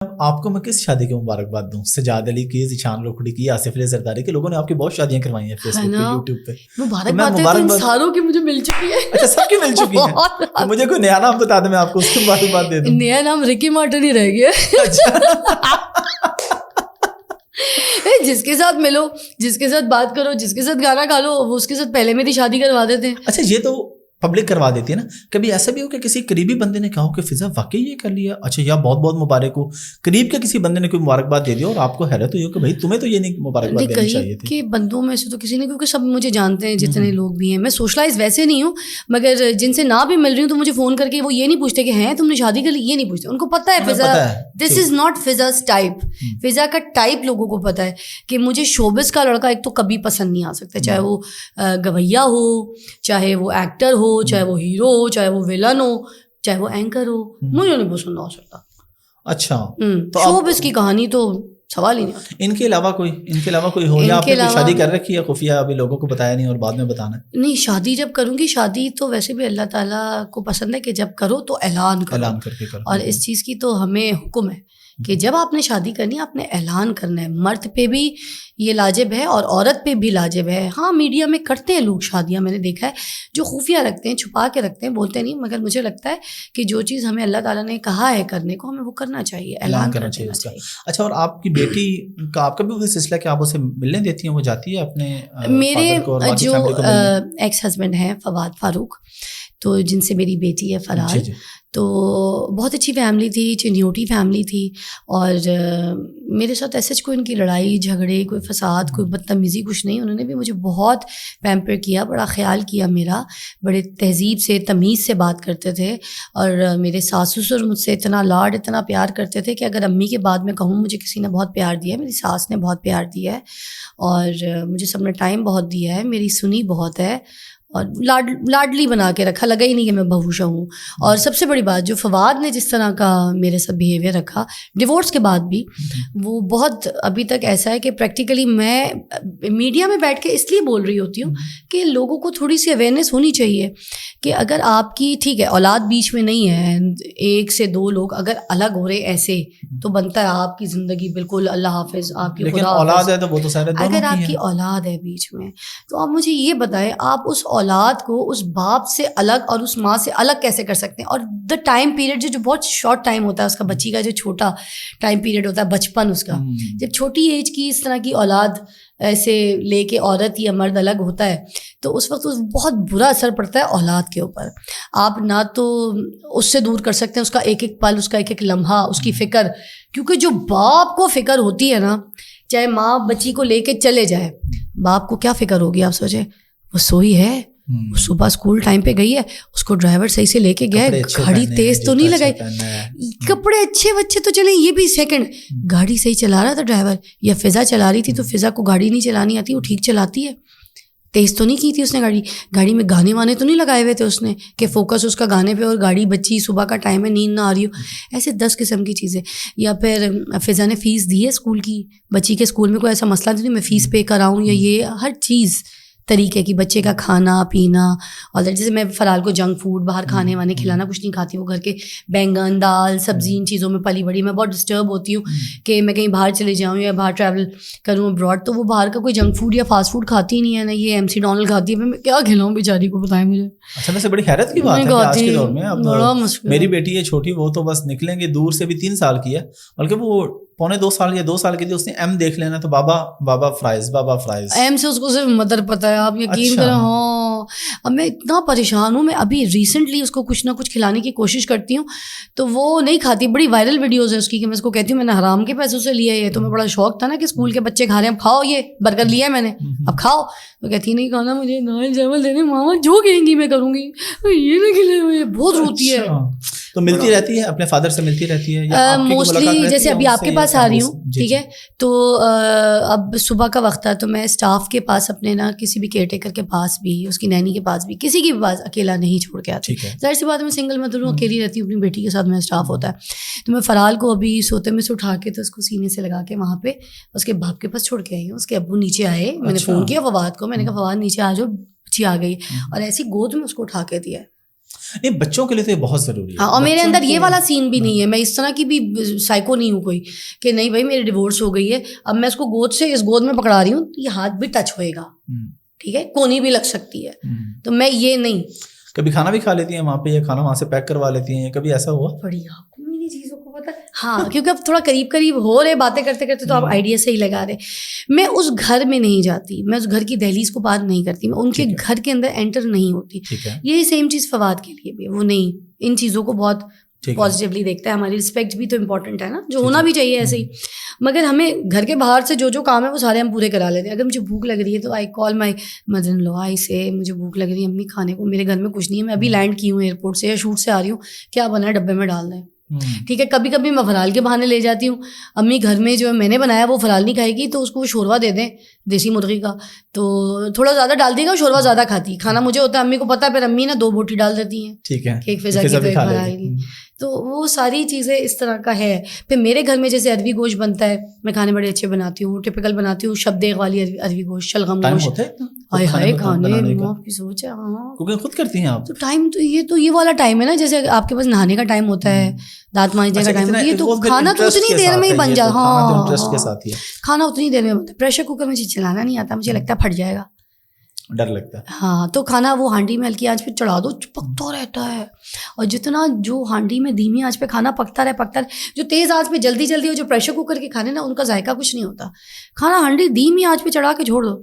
آپ کو میں کس شادی کی مبارکباد دوں؟ سجاد علی کی، ذیشان روکھڑی کی، آصف علی زرداری کی، لوگوں نے آپ کی بہت شادیاں کروائی ہیں فیس بک پہ، یوٹیوب پہ. مبارکباد ساروں کی مجھے مل چکی ہے. اچھا سب کی مل چکی ہے. تو مجھے کوئی نیا نام بتا دیں، میں آپ کو اس کی مبارکباد دے دوں. نیا نام رکی مارٹن ہی رہ گیا. جس کے ساتھ ملو، جس کے ساتھ بات کرو، جس کے ساتھ گانا کھا لو، وہ اس کے ساتھ پہلے میری شادی کروا دیتے ہیں. اچھا یہ تو پبلک کروا دیتی ہے نا. کبھی ایسا بھی ہو کہ کسی قریبی بندے نے کہا ہو کہ فضا واقعی یہ کر لیا، اچھا یا بہت بہت مبارک ہو، قریب کے کسی بندے نے کوئی مبارکباد دے دیا اور آپ کو حیرت ہوئی ہو کہ بھائی تمہیں تو یہ نہیں مبارکباد دینی چاہیے تھی؟ کہ بندوں میں سے تو کسی نے، کیونکہ سب مجھے جانتے ہیں جتنے لوگ بھی ہیں. میں سوشلائز ویسے نہیں ہوں، مگر جن سے نہ بھی مل رہی ہوں تو مجھے فون کر کے وہ یہ نہیں پوچھتے کہ ہیں تم نے شادی کر لی، یہ نہیں پوچھتے. ان کو پتہ ہے فضا دس از ناٹ فضاز ٹائپ. فضا کا ٹائپ لوگوں کو پتہ ہے کہ مجھے شوبز کا لڑکا ایک تو کبھی پسند نہیں آ سکتا، چاہے وہ گویا ہو، چاہے وہ ایکٹر ہو، چاہے وہ ہیرو ہو، چاہے وہ ویلن ہو، چاہے وہ اینکر ہو، مجھے نہیں پسند آ سکتا. اچھا شوبز کی کہانی تو سوال ہی نہیں آتا. ان کے علاوہ کوئی ہو، یا آپ نے کوئی شادی کر رکھی ہے خفیہ، ابھی لوگوں کو بتایا نہیں اور بعد میں بتانا ہے؟ نہیں، شادی جب کروں گی، شادی تو ویسے بھی اللہ تعالیٰ کو پسند ہے کہ جب کرو تو اعلان کر کے کرو. اور اس چیز کی تو ہمیں حکم ہے کہ جب آپ نے شادی کرنی ہے آپ نے اعلان کرنا ہے. مرد پہ بھی یہ لاجب ہے اور عورت پہ بھی لاجب ہے. ہاں میڈیا میں کرتے ہیں لوگ شادیاں، میں نے دیکھا ہے، جو خفیہ رکھتے ہیں، چھپا کے رکھتے ہیں، بولتے نہیں. مگر مجھے لگتا ہے کہ جو چیز ہمیں اللہ تعالیٰ نے کہا ہے کرنے کو، ہمیں وہ کرنا چاہیے، اعلان کرنا چاہیے اس کا. اچھا، اور آپ کی بیٹی کا آپ کا بھی وہی سلسلہ کہ آپ اسے ملنے دیتی ہیں؟ وہ جاتی ہے اپنے میرے جو ایکس ہسبینڈ ہیں فواد فاروق، تو جن سے میری بیٹی ہے فرار، تو بہت اچھی فیملی تھی، چنیوٹی فیملی تھی. اور میرے ساتھ ایسے کوئی ان کی لڑائی جھگڑے، کوئی فساد، کوئی بدتمیزی کچھ نہیں. انہوں نے بھی مجھے بہت پیمپر کیا، بڑا خیال کیا میرا، بڑے تہذیب سے تمیز سے بات کرتے تھے. اور میرے ساس سسر مجھ سے اتنا لاڈ، اتنا پیار کرتے تھے کہ اگر امی کے بعد میں کہوں مجھے کسی نے بہت پیار دیا ہے، میری ساس نے بہت پیار دیا ہے، اور مجھے سب نے ٹائم بہت دیا ہے، میری سنی بہت ہے، اور لاڈلی بنا کے رکھا، لگا ہی نہیں کہ میں بہوشہ ہوں. اور سب سے بڑی بات جو فواد نے جس طرح کا میرے ساتھ بیہیویئر رکھا ڈیورس کے بعد بھی، وہ بہت ابھی تک ایسا ہے کہ پریکٹیکلی میں میڈیا میں بیٹھ کے اس لیے بول رہی ہوتی ہوں کہ لوگوں کو تھوڑی سی اویئرنیس ہونی چاہیے کہ اگر آپ کی ٹھیک ہے اولاد بیچ میں نہیں ہے، ایک سے دو لوگ اگر الگ ہو رہے ایسے، تو بنتا ہے آپ کی زندگی بالکل اللہ حافظ، آپ کی خدا اولاد ہے تو وہ تو سارے دونوں. اگر آپ کی اولاد ہے بیچ میں تو آپ مجھے یہ بتائیں، آپ اس اولاد کو اس باپ سے الگ اور اس ماں سے الگ کیسے کر سکتے ہیں؟ اور دا ٹائم پیریڈ جو بہت شارٹ ٹائم ہوتا ہے اس کا، بچی کا جو چھوٹا ٹائم پیریڈ ہوتا ہے بچپن اس کا، جب چھوٹی ایج کی اس طرح کی اولاد ایسے لے کے عورت یا مرد الگ ہوتا ہے تو اس وقت بہت برا اثر پڑتا ہے اولاد کے اوپر. آپ نہ تو اس سے دور کر سکتے ہیں اس کا ایک ایک پل، اس کا ایک ایک لمحہ، اس کی فکر، کیونکہ جو باپ کو فکر ہوتی ہے نا، چاہے ماں بچی کو لے کے چلے جائے، باپ کو کیا فکر ہوگی آپ سوچیں. وہ سوئی ہے، صبح اسکول ٹائم پہ گئی ہے، اس کو ڈرائیور صحیح سے لے کے گیا ہے، گاڑی تیز تو نہیں لگائی، کپڑے اچھے بچے تو چلیں یہ بھی سیکنڈ، گاڑی صحیح چلا رہا تھا ڈرائیور، یا فضا چلا رہی تھی تو فضا کو گاڑی نہیں چلانی آتی، وہ ٹھیک چلاتی ہے، تیز تو نہیں کی تھی اس نے گاڑی میں گانے وانے تو نہیں لگائے ہوئے تھے اس نے کہ فوکس اس کا گانے پہ اور گاڑی بچی صبح کا ٹائم ہے نیند نہ آ رہی ہو. ایسے 10 قسم کی چیزیں. یا پھر فضا نے فیس دی ہے اسکول کی، بچی کے اسکول میں کوئی ایسا مسئلہ نہیں میں فیس پے کراؤں، یا یہ ہر چیز طریقے کی، بچے کا کھانا پینا. اور جیسے میں فرال کو جنک فوڈ باہر کھانے وانے کھلانا کچھ نہیں کھاتی، وہ گھر کے بینگن دال سبزی ان چیزوں میں پلی بڑی. میں بہت ڈسٹرب ہوتی ہوں کہ میں کہیں باہر چلے جاؤں یا باہر ٹریول کروں ابراڈ تو وہ باہر کا کوئی جنک فوڈ یا فاسٹ فوڈ کھاتی نہیں ہے، نہ یہ MC ڈونلڈ کھاتی ہے. میں کیا کھلاؤں بیچاری کو، بتائیں مجھے. اچھا ویسے بڑی حیرت کی بات ہے کہ آج کے دور میں اب میری بیٹی ہے چھوٹی، وہ تو بس نکلیں گے دور سے بھی 3 سال کی ہے، بلکہ وہ پونے 2 سال یا 2 سال کی تھی، اس نے ایم دیکھ لینا تو بابا فرائز، بابا فرائز، ایم سے اس کو صرف مدر پتہ ہے. آپ یقین کریں. ہاں اب میں اتنا پریشان ہوں. میں ابھی ریسنٹلی اس کو کچھ نہ کچھ کھلانے کی کوشش کرتی ہوں تو وہ نہیں کھاتی. بڑی وائرل ویڈیوز ہیں اس کی کہ میں اس کو کہتی ہوں میں نے حرام کے پیسوں سے لیا ہے. تمہیں بڑا شوق تھا نا کہ اسکول کے بچے کھا رہے ہیں، اب کھاؤ، یہ برگر لیا ہے میں نے، اب کھاؤ. وہ کہتی نہیں کھانا مجھے، دال چاول دینے ماما جو کہیں گی میں کروں گی، یہ نہ کھلائے مجھے. بہت روتی ہے. تو ملتی رہتی ہے اپنے فادر سے، ملتی رہتی ہے موسٹلی. جیسے ابھی آپ کے پاس آ رہی ہوں، ٹھیک ہے، تو اب صبح کا وقت تھا تو میں اسٹاف کے پاس اپنے نا کسی بھی کیئر ٹیکر کے پاس بھی، اس کی نینی کے پاس بھی، کسی کے پاس اکیلا نہیں چھوڑ کے آتی. ظاہر سی بات ہے میں سنگل مدر ہوں، اکیلی رہتی ہوں، اپنی بیٹی کے ساتھ میں اسٹاف ہوتا ہے. تو میں فرال کو ابھی سوتے میں سے اٹھا کے تو اس کو سینے سے لگا کے وہاں پہ اس کے باپ کے پاس چھوڑ کے آئی ہوں. اس کے ابو نیچے آئے، میں نے فون کیا فواد کو، میں نے کہا فواد نیچے آ جاؤ، بچی آ گئی، اور ایسی گود میں اس کو اٹھا کے دیا. نہیں بچوں کے لیے تو یہ بہت ضروری ہے. اور میرے اندر یہ والا سین بھی نہیں ہے, میں اس طرح کی بھی سائیکو نہیں ہوں کوئی کہ نہیں بھائی میری ڈیورس ہو گئی ہے, اب میں اس کو گود سے اس گود میں پکڑا رہی ہوں تو یہ ہاتھ بھی ٹچ ہوئے گا, ٹھیک ہے, کونی بھی لگ سکتی ہے, تو میں یہ نہیں. کبھی کھانا بھی کھا لیتی ہیں وہاں پہ, یا کھانا وہاں سے پیک کروا لیتی ہیں, کبھی ایسا ہوا؟ بڑھیا چیزوں کو پتا, ہاں کیونکہ اب تھوڑا قریب ہو رہے باتیں کرتے کرتے تو آپ آئیڈیا سے ہی لگا رہے. میں اس گھر میں نہیں جاتی, میں اس گھر کی دہلیز کو پار نہیں کرتی, میں ان کے گھر کے اندر انٹر نہیں ہوتی. یہی سیم چیز فواد کے لیے بھی, وہ نہیں ان چیزوں کو بہت پازیٹیولی دیکھتا ہے. ہماری رسپیکٹ بھی تو امپورٹنٹ ہے نا, جو ہونا بھی چاہیے ایسے ہی, مگر ہمیں گھر کے باہر سے جو کام ہے وہ سارے ہم پورے کرا لیتے ہیں. اگر مجھے بھوک لگ رہی ہے تو آئی کال مائی مدر ان لا, آئی سے مجھے بھوک لگ رہی ہے امی کھانے کو, میرے گھر میں کچھ نہیں ہے, میں ابھی لینڈ کی ہوں ایئرپورٹ سے یا شوٹ سے آ رہی ہوں, کیا بنا ہے ڈبے میں ڈال دیں, ٹھیک ہے. کبھی کبھی میں فرال کے بہانے لے جاتی ہوں, امی گھر میں جو میں نے بنایا وہ فرال نہیں کھائے گی تو اس کو شوروا دے دیں دیسی مرغی کا, تو تھوڑا زیادہ ڈال دی گا, شوروا زیادہ کھاتی, کھانا مجھے ہوتا ہے, امی کو پتا ہے, پھر امی نا 2 بوٹی ڈال دیتی ہیں, ٹھیک ہے, ایک فضا کی تو ایک بھرائے گی. تو وہ ساری چیزیں اس طرح کا ہے. پھر میرے گھر میں جیسے اروی گوشت بنتا ہے, میں کھانے بڑے اچھے بناتی ہوں, ٹپکل بناتی ہوں, شبدیغ والی اروی گوشت, شلغم گوشت, ہائے ہائے کھانے آپ کی سوچ ہے. ہاں کوکنگ خود کرتی ہیں آپ؟ تو ٹائم تو یہ والا ٹائم ہے نا, جیسے آپ کے پاس نہانے کا ٹائم ہوتا ہے, دانت مانجنے کا ٹائم ہوتا ہے, یہ تو کھانا تو اتنی دیر میں ہی بن جاتا. ہاں کھانا اتنی دیر میں بنتا ہے. پریشر کوکر میں چلانا نہیں آتا, مجھے لگتا ہے پھٹ جائے گا, ڈر لگتا ہے. ہاں تو کھانا وہ ہانڈی میں ہلکی آنچ پہ چڑھا دو, پکتا رہتا ہے. اور جتنا جو ہانڈی میں دھیمی آنچ پہ کھانا پکتا رہے, جو تیز آنچ پہ جلدی ہو جو پریشر کوکر کے کھانے نا ان کا ذائقہ کچھ نہیں ہوتا. کھانا ہانڈی دھیمی آنچ پہ چڑھا کے چھوڑ دو,